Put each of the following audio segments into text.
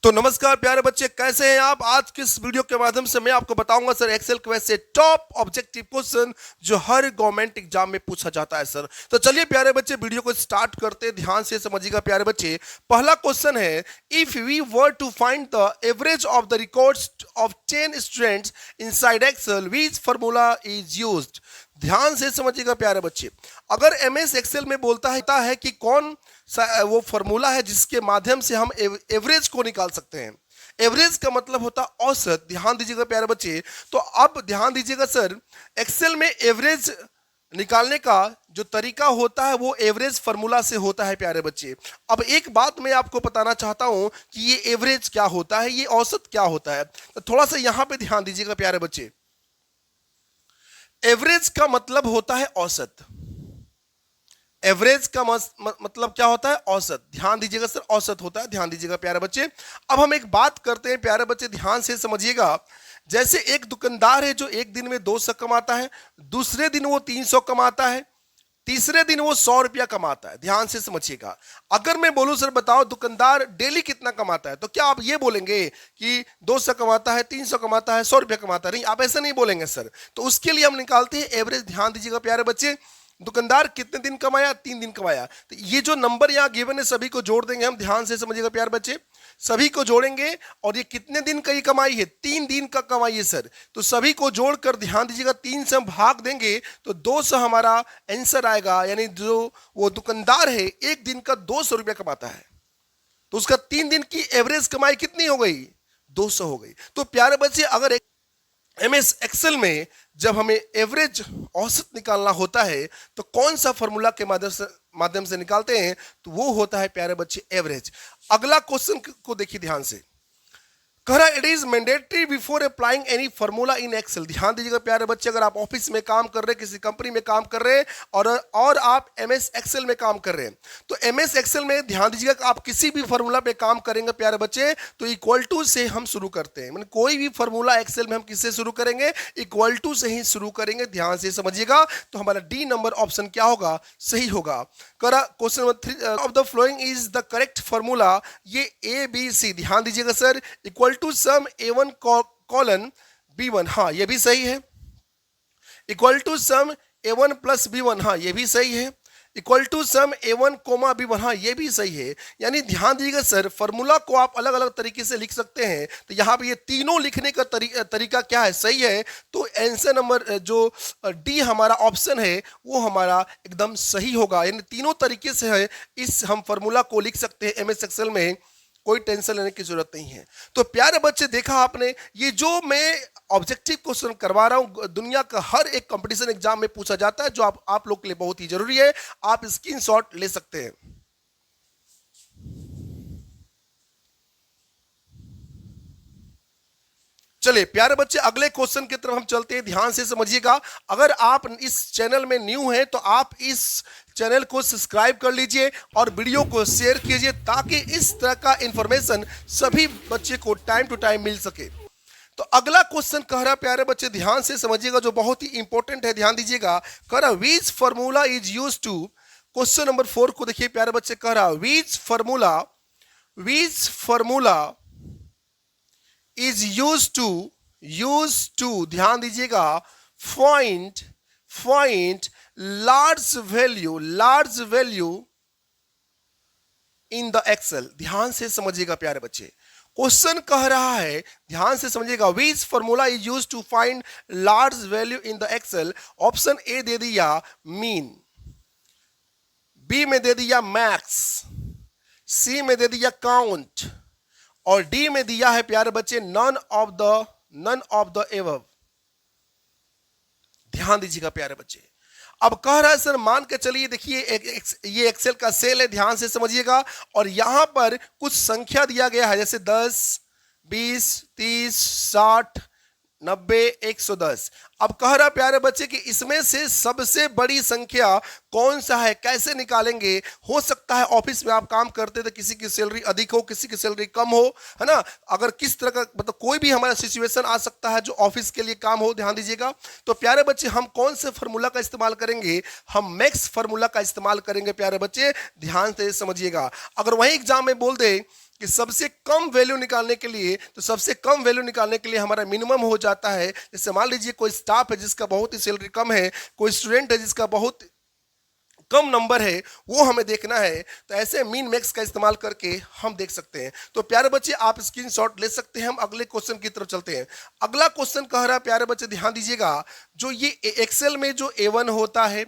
तो नमस्कार प्यारे बच्चे, कैसे हैं आप। आज के इस वीडियो के माध्यम से मैं आपको बताऊंगा सर एक्सेल क्वेश्चन से टॉप ऑब्जेक्टिव क्वेश्चन जो हर गवर्नमेंट एग्जाम में पूछा जाता है सर। तो चलिए प्यारे बच्चे वीडियो को स्टार्ट करते हैं, ध्यान से समझिएगा प्यारे बच्चे। पहला क्वेश्चन है, if we were to find the average of the records of 10 students inside Excel which formula is used. ध्यान से समझिएगा प्यारे बच्चे, अगर एमएस एक्सेल में बोलता है कि कौन सा वो फार्मूला है जिसके माध्यम से हम एवरेज को निकाल सकते हैं। एवरेज का मतलब होता है औसत। ध्यान दीजिएगा प्यारे बच्चे। तो अब ध्यान दीजिएगा सर, एक्सेल में एवरेज निकालने का जो तरीका होता है वो एवरेज फार्मूला से होता है प्यारे बच्चे। अब एक बात मैं आपको बताना चाहता हूं कि ये एवरेज क्या होता है, ये औसत क्या होता है। तो थोड़ा सा यहां पे ध्यान दीजिएगा प्यारे बच्चे। एवरेज का मतलब होता है औसत। एवरेज का मतलब क्या होता है, औसत। ध्यान दीजिएगा सर, औसत होता है। ध्यान दीजिएगा प्यारे बच्चे। अब हम एक बात करते हैं प्यारे बच्चे, ध्यान से समझिएगा। जैसे एक दुकानदार है जो एक दिन में 200 कमाता है, दूसरे दिन वो 300 कमाता है, तीसरे दिन वो 100 रुपया कमाता है। ध्यान से समझिएगा। अगर मैं बोलूं सर बताओ दुकानदार डेली कितना कमाता है, तो क्या आप ये बोलेंगे कि 200 कमाता है, 300 कमाता है, 100 रुपया कमाता है? नहीं, आप ऐसा नहीं बोलेंगे सर। तो उसके लिए हम निकालते हैं एवरेज। ध्यान दीजिएगा प्यारे बच्चे, दुकानदार कितने दिन कमाया, 3 दिन कमाया। तो ये जो नंबर यहाँ गिवन है सभी को जोड़ देंगे हम। ध्यान से समझिएगा प्यारे बच्चे, सभी को जोड़ेंगे। और ये कितने दिन का ये कमाई है, 3 दिन का कमाई है सर। तो सभी को जोड़कर ध्यान दीजिएगा 3 से हम भाग देंगे तो 200 हमारा आंसर आएगा। यानी जो वो दुकानदार है एक दिन का 200 रुपया कमाता है, तो उसका 3 दिन की एवरेज कमाई कितनी हो गई, 200 हो गई। तो प्यारे बच्चे, अगर एमएस एक्सेल में जब हमें एवरेज औसत निकालना होता है तो कौन सा फॉर्मूला के माध्यम से निकालते हैं, तो वो होता है प्यारे बच्चे एवरेज। अगला क्वेश्चन को देखिए ध्यान से। कह रहा है, it is mandatory before applying any formula in Excel. ध्यान दीजिएगा प्यारे बच्चे, अगर आप ऑफिस में काम कर रहे हैं, किसी कंपनी में काम कर रहे हैं और आप एमएस एक्सेल में काम कर रहे हैं, तो एमएस एक्सेल में ध्यान दीजिएगा कि आप किसी भी फार्मूला पे काम करेंगे प्यारे बच्चे तो इक्वल टू से हम शुरू करते हैं। मतलब कोई भी फार्मूला एक्सेल में हम किससे शुरू करेंगे, इक्वल टू से ही शुरू करेंगे। ध्यान से समझिएगा। तो हमारा डी नंबर ऑप्शन क्या होगा, सही होगा। Question number 3 of the following is the correct formula. ये ए बी सी। ध्यान दीजिएगा sir, equal to sum A1 colon B1, हाँ ये भी सही है। Equal to sum A1 plus B1, हाँ ये भी सही है। Equal to sum A1 coma B1, हाँ ये भी सही है। यानी ध्यान दीजिएगा सर, फार्मूला को आप अलग अलग तरीके से लिख सकते हैं। तो यहाँ पे ये तीनों लिखने का तरीका क्या है, सही है। तो आंसर नंबर जो डी हमारा ऑप्शन है वो हमारा एकदम सही होगा। यानी तीनों तरीके से है इस हम फार्मूला को लिख सकते हैं एमएस एक्सेल में, कोई टेंशन लेने की जरूरत नहीं है। तो प्यारे बच्चे, देखा आपने, ये जो मैं ऑब्जेक्टिव क्वेश्चन करवा रहा हूं दुनिया का हर एक कंपटीशन एग्जाम में पूछा जाता है, जो आप लोग के लिए बहुत ही जरूरी है। आप स्क्रीनशॉट ले सकते हैं। चलिए प्यारे बच्चे, अगले क्वेश्चन की तरफ हम चलते हैं। ध्यान से समझिएगा। अगर आप इस चैनल में न्यू हैं तो आप इस चैनल को सब्सक्राइब कर लीजिए और वीडियो को शेयर कीजिए ताकि इस तरह का इंफॉर्मेशन सभी बच्चे को टाइम टू टाइम मिल सके। तो अगला क्वेश्चन कह रहा है प्यारे बच्चे, ध्यान से समझिएगा, जो बहुत ही इंपॉर्टेंट है। ध्यान दीजिएगा। कह रहा which formula is used to. Question number 4 को देखिए प्यारे बच्चे। कह रहा which formula is used to ध्यान दीजिएगा, find large value in the Excel। ध्यान से समझिएगा प्यारे बच्चे, क्वेश्चन कह रहा है, ध्यान से समझिएगा, which formula is used to find large value in the Excel। Option A दे दिया मीन, बी में दे दिया मैक्स, सी में दे दिया काउंट और डी में दिया है प्यारे बच्चे नन ऑफ द एबव। ध्यान दीजिएगा प्यारे बच्चे। अब कह रहा है सर, मान के चलिए, देखिए ये एक्सेल का सेल है। ध्यान से समझिएगा। और यहां पर कुछ संख्या दिया गया है, जैसे 10, 20, 30, 60, 90, 110। अब कह रहा प्यारे बच्चे कि इसमें से सबसे बड़ी संख्या कौन सा है, कैसे निकालेंगे। हो सकता है ऑफिस में आप काम करते थे, किसी की सैलरी अधिक हो, किसी की सैलरी कम हो, है ना। अगर किस तरह का मतलब कोई भी हमारा सिचुएशन आ सकता है जो ऑफिस के लिए काम हो। ध्यान दीजिएगा। तो प्यारे बच्चे, हम कौन से फार्मूला का इस्तेमाल करेंगे, हम मैक्स फार्मूला का इस्तेमाल करेंगे प्यारे बच्चे। ध्यान से समझिएगा। अगर वही एग्जाम में बोल दे कि सबसे कम वैल्यू निकालने के लिए, तो सबसे कम वैल्यू निकालने के लिए हमारा मिनिमम हो जाता है, जैसे मान लीजिए कोई स्टाफ है जिसका बहुत ही सैलरी कम है, कोई स्टूडेंट है जिसका बहुत कम नंबर है, वो हमें देखना है। तो ऐसे मीन मैक्स का इस्तेमाल करके हम देख सकते हैं। तो प्यारे बच्चे आप स्क्रीनशॉट ले सकते हैं। हम अगले क्वेश्चन की तरफ चलते हैं। अगला क्वेश्चन कह रहा है, प्यारे बच्चे ध्यान दीजिएगा, जो ये एक्सेल में जो A1 होता है,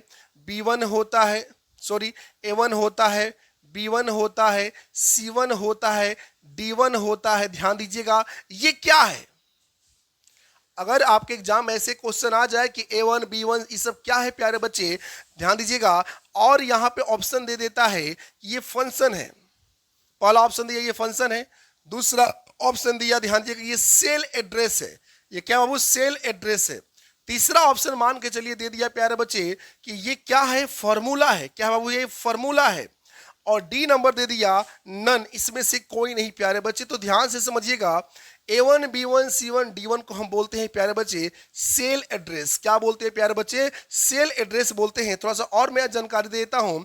B1 होता है, सॉरी A1 होता है, B1 होता है, C1 होता है, D1 होता है, ध्यान दीजिएगा ये क्या है। अगर आपके एग्जाम में ऐसे क्वेश्चन आ जाए कि A1 B1 ये सब क्या है प्यारे बच्चे, ध्यान दीजिएगा, और यहां पे ऑप्शन दे देता है कि ये फंक्शन है। पहला ऑप्शन दिया ये फंक्शन है, दूसरा ऑप्शन दिया ध्यान दीजिएगा ये सेल एड्रेस है। ये क्या बाबू, सेल एड्रेस है। तीसरा ऑप्शन मान के चलिए दे दिया प्यारे बच्चे कि ये क्या है, फॉर्मूला है। क्या बाबू, ये फॉर्मूला है। और डी नंबर दे दिया नन, इसमें से कोई नहीं प्यारे बच्चे। तो ध्यान से समझिएगा, A1 B1 C1 D1 को हम बोलते हैं प्यारे बच्चे सेल एड्रेस। क्या बोलते हैं प्यारे बच्चे, सेल एड्रेस बोलते हैं। थोड़ा सा और मैं जानकारी देता हूं।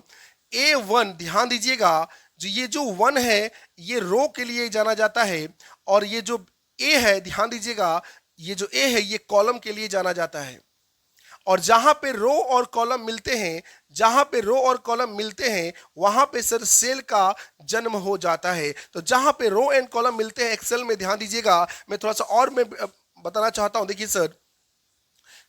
A1 ध्यान दीजिएगा, ये जो 1 है ये रो के लिए जाना जाता है, और ये जो A है ध्यान दीजिएगा, ये जो A है ये कॉलम के लिए जाना जाता है। और जहां पे रो और कॉलम मिलते हैं, जहां पे रो और कॉलम मिलते हैं वहां पे सर सेल का जन्म हो जाता है। तो जहां पे रो एंड कॉलम मिलते हैं एक्सेल में, ध्यान दीजिएगा, मैं थोड़ा सा और मैं बताना चाहता हूं। देखिए सर,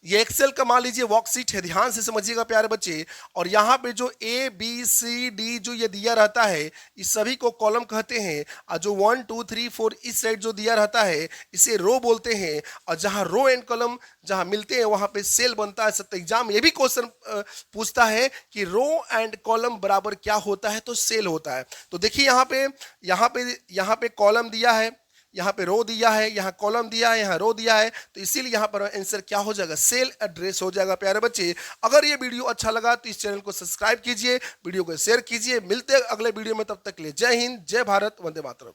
ये एक्सेल का मान लीजिए वर्कशीट है, ध्यान से समझिएगा प्यारे बच्चे। और यहाँ पे जो A B C D जो ये दिया रहता है, इस सभी को कॉलम कहते हैं। और जो 1 2 3 4 इस साइड जो दिया रहता है इसे रो बोलते हैं। और जहाँ रो एंड कॉलम जहाँ मिलते हैं वहाँ पे सेल बनता है। सत्य एग्जाम ये भी क्वेश्चन पूछता है कि रो एंड कॉलम बराबर क्या होता है, तो सेल होता है। तो देखिए यहाँ पे कॉलम दिया है, यहाँ पे रो दिया है, यहाँ कॉलम दिया है, यहाँ रो दिया है। तो इसीलिए यहाँ पर आंसर क्या हो जाएगा, सेल एड्रेस हो जाएगा प्यारे बच्चे। अगर ये वीडियो अच्छा लगा तो इस चैनल को सब्सक्राइब कीजिए, वीडियो को शेयर कीजिए। मिलते हैं अगले वीडियो में, तब तक के लिए जय हिंद, जय भारत, वंदे मातरम।